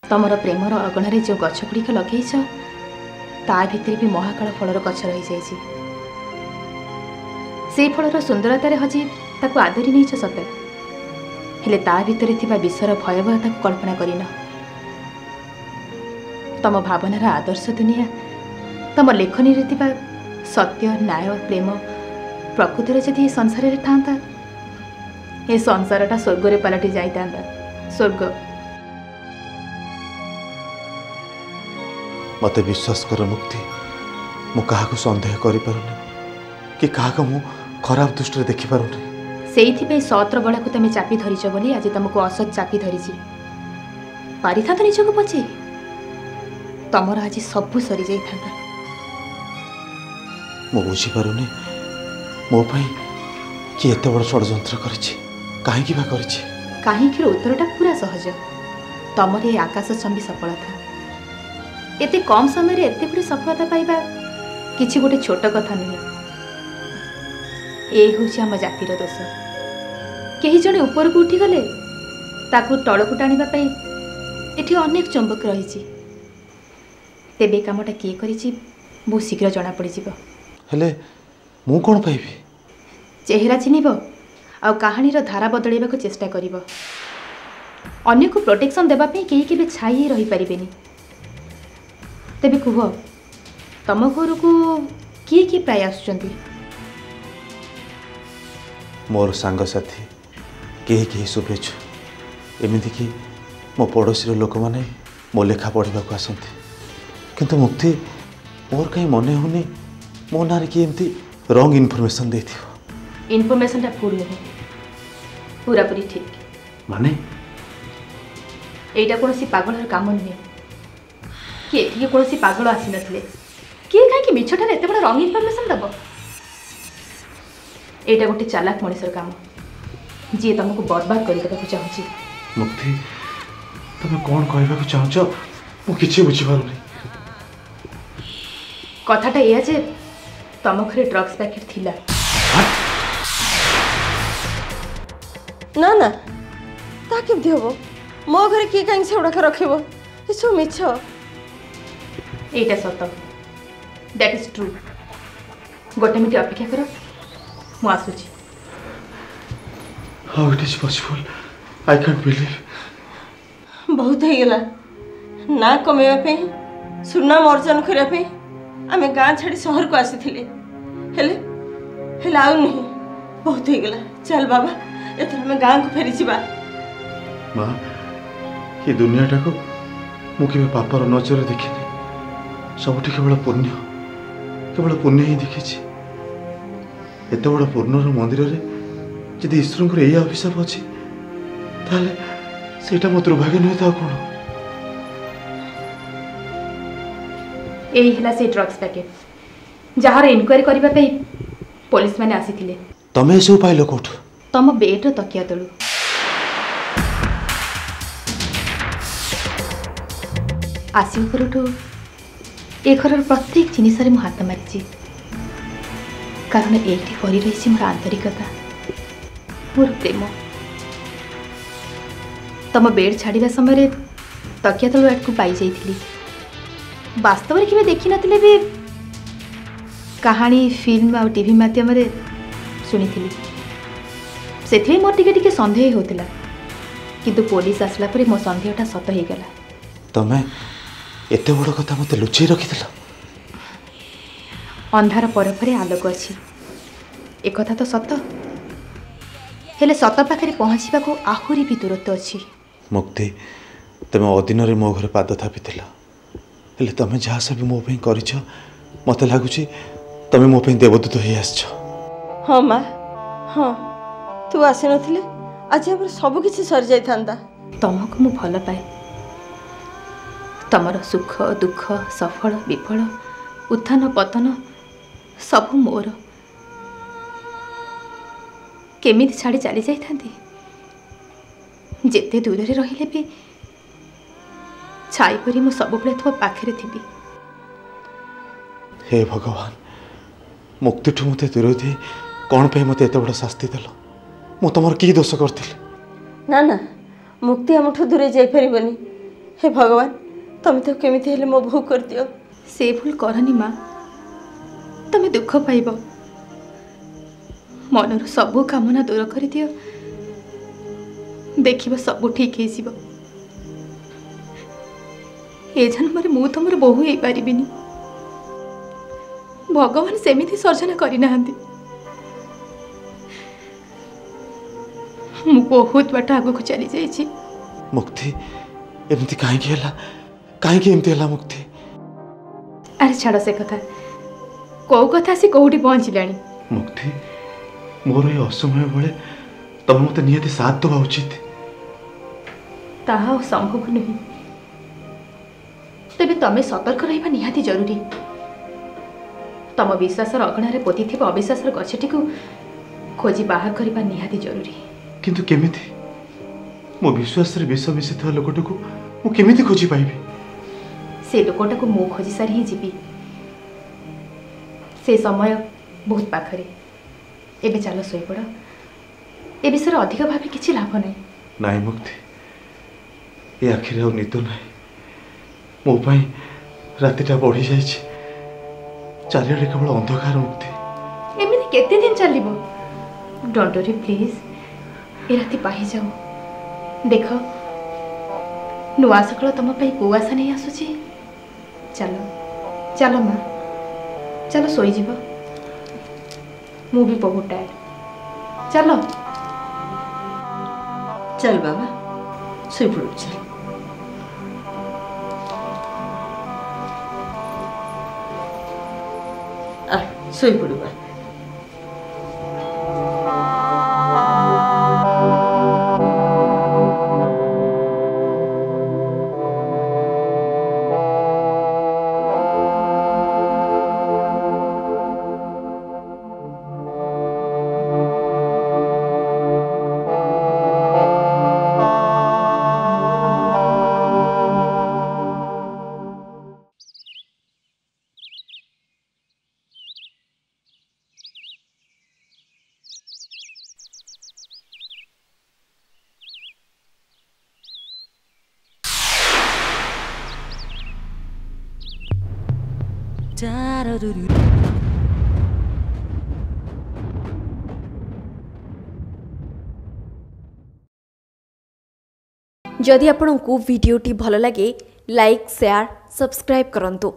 तमर प्रेमर अगणारे जो गछगुड़िक लगेइछ ता भितर भी महाकाल फलर गछ रही जाइछि। से फलर सुंदरतार हजी ताकू आदरी नहीं सत, हेले ता भितर थिबा विश्वर भयावहता को कल्पना करिन। तम भावनार आदर्श दुनिया तम लेखनी रे थिबा सत्य न्याय प्रेम प्रकृतिर जदि संसार रे थांता ए संसारटा स्वर्ग रे पलटि जाइतांदा। स्वर्ग मते विश्वास कर मुक्ति, मु काहाको संदेह करि पारुनी कि काहाको मु खराब दृष्टि देखि पारुनी। सेइथिपे सत्र बळा को तमे चापी धरिछ बोली आज तुमको असत चापी धरिछि। पारिथा तो निजको पछे तमर आज सब सरी जाई थांदा। मु बुझी पारुनी मो पई कि एते बड़ षडयंत्र करिछि, काहेकि बा करिछि। काहेकि उत्तरटा पूरा सहज। तमर ए आकाश चंबी सफलता एते कम समय रे एते बड़ी सफलता पाइबा किछि गोटे छोट कथा नहीं। ए होछि हम जातिर दोष। केही जणे ऊपर को उठी गले ताकू तळकु टाणिबा पई एठी अनेक चुंबक रहिछि। तेबे कामटा किए करिछि बहुत शीघ्र जना पड़ी जिवो। हेले मु कोन पाइबी? चेहरा चिनिबो आ कहानी रो धारा बदलैबा को चेष्टा करिवो। अन्य को प्रोटेक्शन देबा पई केही केबे छाई रही परिबेनी। तेबे कुह तम घर को किए किए प्राय आसुचंती? मोर सांग साथी केही केही शुभेच्छु, एमिति कि मो पड़ोसी लोक माने मो लेखा पढ़ा को आसती। किंतु मुक्ति मोर कहीं मन होनी मो ना कि एमती रंग इनफॉरमेशन दे थियो। इनफॉरमेशन टा फुल नहीं, पूरा पूरी ठीक। माने एटा कोनसी पागलर काम नहीं कि एठी कोनसी पागल आसी नथिले। किए काहे कि मिछठारे एते बड़ रंग इनफॉरमेशन दबो? एटा गोटे चालाक मनुष्यर काम जी तुमको बर्बाद कर देबा को चाहूची। मुक्ति तुम कौन कहबा को चाहछ मु किछि बुझी पारुनी। कथाटा एया जे तम घरे ड्रग्स पैकेट थिला। ना ना ता केमती हबो? मो घरे की काहे से उडा रखिबो? इसो मिछ। एटा सत, दैट इज ट्रू। गोटे मिनिट अपेक्षा करो, मु आसुची। How it is possible? I can't believe. बहुत हो गला ना कमेवा पे सुनाम अर्जन करने पे आमे गाँ छाड़ी सहर को आसीथिले। हेले हेले आउ नहीं, बहुत हो गला। चल बाबा एथर हमें गाँ को फेरी जिबा। माँ ये दुनियाटा को मु केबे पापर नजर देखिनी। सबुठी केवल पुण्य ही देखी। एत बड़ पूर्णर मंदिर रे जदि ईश्वर यही अभिशाप अच्छी ताले सेटा मो दुर्भाग्य नुहे तो कौन? यही हला से ड्रग्स पैकेट जहार इनक्वारी करबा पे पुलिस माने आसीथिले। तमे सब पाइलो कोठ? तम बेड रो तकिया तळु। आसी उपरठू ए घरर प्रत्येक जिनिस रे मु हाथ मारिछि, कारण एठी परि रहिछि मोर आंतरिकता, मोर प्रेम। तम बेड छाड़िबा समय तकिया तळु आट को पाई जाइथिली। वास्तव में केबे देखि नथिले भी कहानी फिल्म आ टीवी माध्यम रे सुनिथिली। सेथि मोर टिके टिके संदेह होतिला, किंतु पुलिस आसला परे मो संदेहटा सत हो गला। तमे एते बड़ कथा मते लुचै रखिथिला? अंधार पर परे आलोक अछि एक कथा तो सत, हेले सत पाखरे पहुँचवा को आहुरी भी दूरत्व अछि। मुक्ति तमे अदिन रे मो घर पाद थापिथिला, हेले तमे जहाँ सब मो पे करिछ मते लागुछि तमे मो पे देवदूत होई आछछ। हाँ माँ हाँ, तू आसी नथिले आज हमर सब किछि सर जाई थांदा। तमको मु भल पाए, तमर सुख दुख सफल विफल उत्थान पतन सब मोर। केमिति छाड़ी चली जाई थांती? जेते दूर रे रहिले भी छाई परी मु सब बेले तो पाखरे थिबी। हे भगवान, मुक्ति ठू मते दूर थी कौन पे मते एते बड़ शास्ति देलो? मु तमर की दोष करथिल? ना ना मुक्ति हमठू दूरे जाई परिबनी। हे भगवान तुम तो केमिति हेले मो भू कर दियो। से भूल करनी माँ, तमें दुख पाइब। मनर सबू कामना दूर कर दियो, देखिब सब ठीक हो। ए जन्म मु तुम बोहू हो पारिबिनी। भगवान सेमिति सर्जना करना। मु बहुत बाट आगक चली जाइछि। मुक्ति एमती कहीं एमती है मुक्ति? अरे छाड़ से कथा, कौ कथा सी कौटी पहुँचलानी। मुक्ति मोर ये असमय बेले तुम मत निहाती साथ देवा उचित। ताहा संभव नुहे, तेबे तमें सतर्क रहिबा निहाती जरूरी। तम विश्वासर अगणार पोती थिबा अविश्वासर गछटी को खोजी बाहर करबा निहाती जरूरी। किंतु केमिति मो विश्वास रे विष मिशिथा लोकटा को मु केमिति खोजी पाइबी? से लोकटा को मु खोजी सारी ही जीवी। से समय बहुत पाखरे। एबे चलो सोई पड़। ए विषय अधिक भाभी किछि लाभ नहीं। नाई मुक्ति ए आखिर आ निद ना मो पाई रातिटा बढ़ी जाइछि। चारिआडे केवल अंधकार मुक्ति। एमिति केते दिन चलिबो? डोंट वरी प्लीज, ए राति पाही जाओ। देख नुआ सकल तुम को आशा नहीं आसुची। चलो चलो माँ, चलो सोई जीव। मु भी बहुत टायर्ड। चलो चल बाबा सोई पड़ो। चल आ सोई पड़ो बा। जदि आपंक वीडियोटी भल लगे लाइक शेयर सब्सक्राइब करंतु।